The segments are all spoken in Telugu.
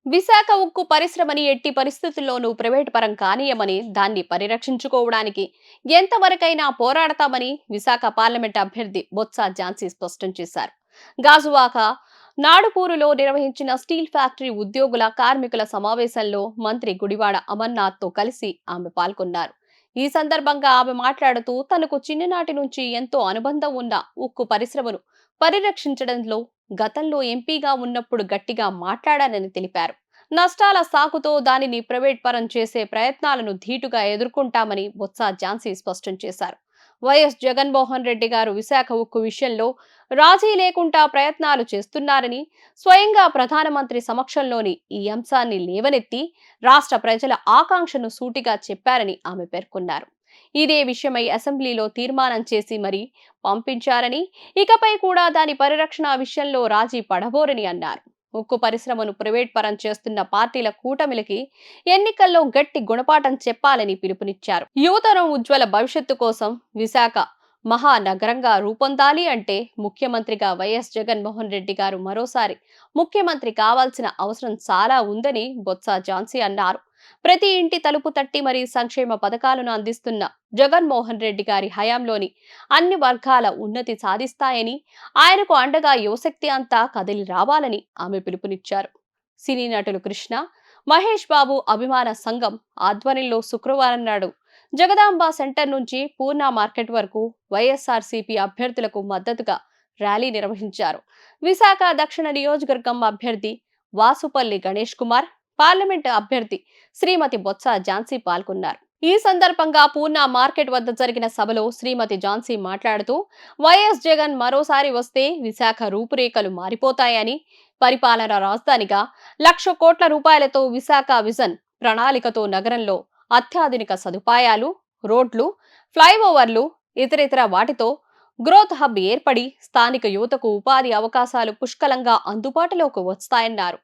విశాఖ ఉక్కు పరిశ్రమని ఎట్టి పరిస్థితుల్లోనూ ప్రైవేట్ పరం కానీయమని, దాన్ని పరిరక్షించుకోవడానికి ఎంతవరకైనా పోరాడతామని విశాఖ పార్లమెంట్ అభ్యర్థి బొత్స ఝాన్సీ స్పష్టం చేశారు. గాజువాక నాడుపూరులో నిర్వహించిన స్టీల్ ఫ్యాక్టరీ ఉద్యోగుల కార్మికుల సమావేశంలో మంత్రి గుడివాడ అమర్నాథ్ తో కలిసి ఆమె పాల్గొన్నారు. ఈ సందర్భంగా ఆమె మాట్లాడుతూ, తనకు చిన్ననాటి నుంచి ఎంతో అనుబంధం ఉన్న ఉక్కు పరిశ్రమను పరిరక్షించడంలో గతంలో ఎంపీగా ఉన్నప్పుడు గట్టిగా మాట్లాడానని తెలిపారు. నష్టాల సాకుతో దానిని ప్రైవేట్ పరం చేసే ప్రయత్నాలను ధీటుగా ఎదుర్కొంటామని బొత్స ఝాన్సీ స్పష్టం చేశారు. వైఎస్ జగన్మోహన్ రెడ్డి గారు విశాఖ ఉక్కు విషయంలో రాజీ లేకుండా ప్రయత్నాలు చేస్తున్నారని, స్వయంగా ప్రధానమంత్రి సమక్షంలోని ఈ అంశాన్ని లేవనెత్తి రాష్ట్ర ప్రజల ఆకాంక్షను సూటిగా చెప్పారని ఆమె పేర్కొన్నారు. ఇదే విషయమై అసెంబ్లీలో తీర్మానం చేసి మరీ పంపించారని, ఇకపై కూడా దాని పరిరక్షణ విషయంలో రాజీ పడబోరని అన్నారు. ఉక్కు పరిశ్రమను ప్రైవేట్ పరం చేస్తున్న పార్టీల కూటమిలకి ఎన్నికల్లో గట్టి గుణపాఠం చెప్పాలని పిలుపునిచ్చారు. యువతరం ఉజ్వల భవిష్యత్తు కోసం విశాఖ మహానగరంగా రూపొందాలి అంటే ముఖ్యమంత్రిగా వైఎస్ జగన్మోహన్ రెడ్డి గారు మరోసారి ముఖ్యమంత్రి కావాల్సిన అవసరం చాలా ఉందని బొత్స ఝాన్సీ అన్నారు. ప్రతి ఇంటి తలుపు తట్టి మరీ సంక్షేమ పథకాలను అందిస్తున్న జగన్మోహన్ రెడ్డి గారి హయాంలోని అన్ని వర్గాల ఉన్నతి సాధిస్తాయని, ఆయనకు అండగా యువశక్తి అంతా కదిలి రావాలని ఆమె పిలుపునిచ్చారు. సినీ నటులు కృష్ణ, మహేష్ బాబు అభిమాన సంఘం ఆధ్వర్యంలో శుక్రవారం నాడు జగదాంబ సెంటర్ నుంచి పూర్ణ మార్కెట్ వరకు వైఎస్ఆర్సీపీ అభ్యర్థులకు మద్దతుగా ర్యాలీ నిర్వహించారు. విశాఖ దక్షిణ నియోజకవర్గం అభ్యర్థి వాసుపల్లి గణేష్ కుమార్, పార్లమెంట్ అభ్యర్థి శ్రీమతి బొత్స ఝాన్సీ పాల్గొన్నారు. ఈ సందర్భంగా పూర్ణ మార్కెట్ వద్ద జరిగిన సభలో శ్రీమతి ఝాన్సీ మాట్లాడుతూ, వైఎస్ జగన్ మరోసారి వస్తే విశాఖ రూపురేఖలు మారిపోతాయని, పరిపాలన రాజధానిగా 1,00,000 కోట్ల రూపాయలతో విశాఖ విజన్ ప్రణాళికతో నగరంలో అత్యాధునిక సదుపాయాలు, రోడ్లు, ఫ్లైఓవర్లు, ఇతరితర వాటితో గ్రోత్ హబ్ ఏర్పడి స్థానిక యువతకు ఉపాధి అవకాశాలు పుష్కలంగా అందుబాటులోకి వస్తాయన్నారు.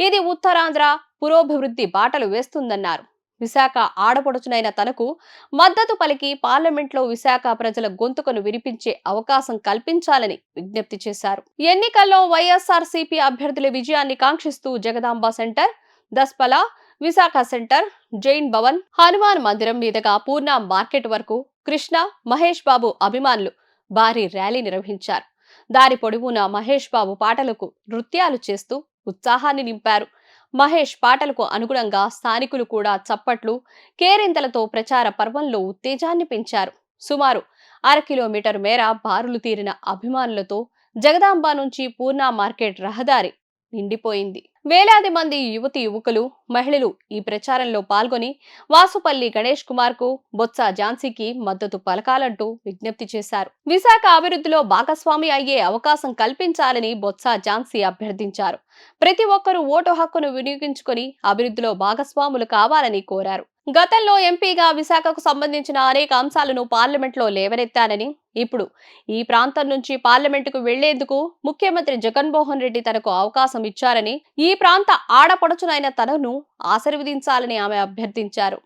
ఇది ఉత్తరాంధ్ర పురోభివృద్ధి బాటలు వేస్తుందన్నారు. విశాఖ ఆడపడుచునైన తనకు మద్దతు పలికి పార్లమెంట్లో విశాఖ ప్రజల గొంతుకను వినిపించే అవకాశం కల్పించాలని విజ్ఞప్తి చేశారు. ఎన్నికల్లో వైఎస్ఆర్సీపీ అభ్యర్థుల విజయాన్ని కాంక్షిస్తూ జగదాంబ సెంటర్, దస్పల, విశాఖ సెంటర్, జైన్ భవన్, హనుమాన్ మందిరం మీదుగా పూర్ణ మార్కెట్ వరకు కృష్ణ, మహేష్ బాబు అభిమానులు భారీ ర్యాలీ నిర్వహించారు. దారి పొడవునా మహేష్ బాబు పాటలకు నృత్యాలు చేస్తూ ఉత్సాహాన్ని నింపారు. మహేష్ పాటలకు అనుగుణంగా స్థానికులు కూడా చప్పట్లు, కేరింతలతో ప్రచార పర్వంలో ఉత్తేజాన్ని పెంచారు. సుమారు 1/2 కిలోమీటర్ మేర బారులు తీరిన అభిమానులతో జగదాంబ నుంచి పూర్ణ మార్కెట్ రహదారి నిండిపోయింది. వేలాది మంది యువతి యువకులు, మహిళలు ఈ ప్రచారంలో పాల్గొని వాసుపల్లి గణేష్ కుమార్ కు, బొత్స ఝాన్సీకి మద్దతు పలకాలంటూ విజ్ఞప్తి చేశారు. విశాఖ అభివృద్ధిలో భాగస్వామి అయ్యే అవకాశం కల్పించాలని బొత్స ఝాన్సీ అభ్యర్థించారు. ప్రతి ఒక్కరూ ఓటు హక్కును వినియోగించుకొని అభివృద్ధిలో భాగస్వాములు కావాలని కోరారు. గతంలో ఎంపీగా విశాఖకు సంబంధించిన అనేక అంశాలను పార్లమెంట్లో లేవనెత్తానని, ఇప్పుడు ఈ ప్రాంతం నుంచి పార్లమెంటుకు వెళ్లేందుకు ముఖ్యమంత్రి జగన్మోహన్ రెడ్డి తనకు అవకాశం ఇచ్చారని, ఈ ప్రాంత ఆడపడుచునైన తనను ఆశీర్వదించాలని ఆమె అభ్యర్థించారు.